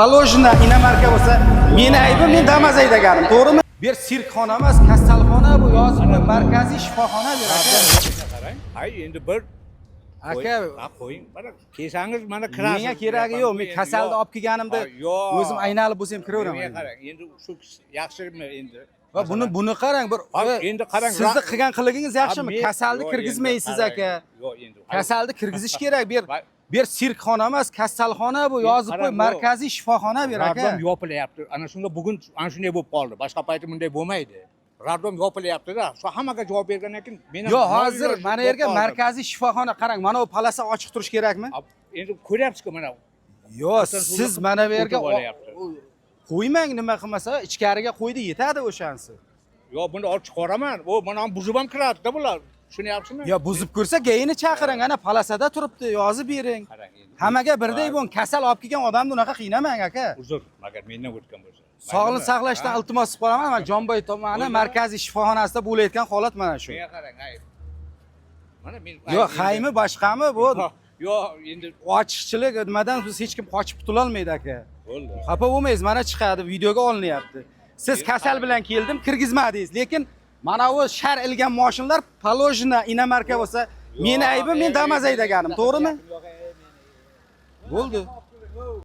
Положено inomarka bo'lsa, meni aybim, men Damas haydaganim, to'g'rimi? Bu yer sirkxona emas, kasalxona bu, yozib markaziy shifoxona bu aka. Qarang. Hay, endi bir Aka, qo'ying. Mana kelsangiz mana kirasiz. menga keragi yo'q. Men kasalni olib kelganimda o'zim aynalib bo'lsam kiraveraman. Menga qarang. Endi shu yaxshimi endi? Va buni qarang, bir endi qarang. Sizni qilgan qiligingiz yaxshimi? Kasalni kirgizmaysiz aka. Yo'q, endi. Kasalni kirgizish kerak. Bu yer sirkxona emas, kasalxona bu, yozib qo'y, markaziy shifoxona bu aka. Radom yopilyapti. Ana shunda bugun ana shunday bo'lib qoldi. Boshqa payti bunday bo'lmaydi. Radom yopilyapti-da. Shu hammaga javob bergandan keyin men Yo'q, hozir mana yerga markaziy shifoxona qarang. Mana bu palasa ochiq turish kerakmi? Endi ko'ryapsiz-ku mana. Yo'q, siz mana bu yerga qo'ymang, nima qilmasa ichkariga qo'ydi, yetadi o'shanisi. Yo'q, buni olib chiqaraman. O, mana buzib ham kiradi-da bular. Tushunyapsizmi? Yo, buzib ko'rsa, geyini chaqiring, ana palasada turibdi, yozib bering. Hammaga birday bo'ling, kasal olib kelgan odamni unaqa qiynamang aka. Uzr, agar mendan o'tgan bo'lsa. Sog'liqni saqlashdan iltimos qilib qolaman, men Jonboy tumani markaziy shifoxonasida bo'layotgan holat mana shu. Menga qarang, hay. Mana men Yo'q, haymi boshqami bu? Yo'q, endi Ochiqchilik nimadan biz hech kim qochib qutula olmaydi aka. bo'ldi. Xafa bo'lmaysiz, mana chiqadi, videoga olinyapti. Siz kasal bilan keldim, kirgizmadingiz, lekin mana bu shar ilgan mashinalar положено inomarka bo'lsa, meni aybim, men Damas haydaganim, to'g'rimi? Bo'ldi.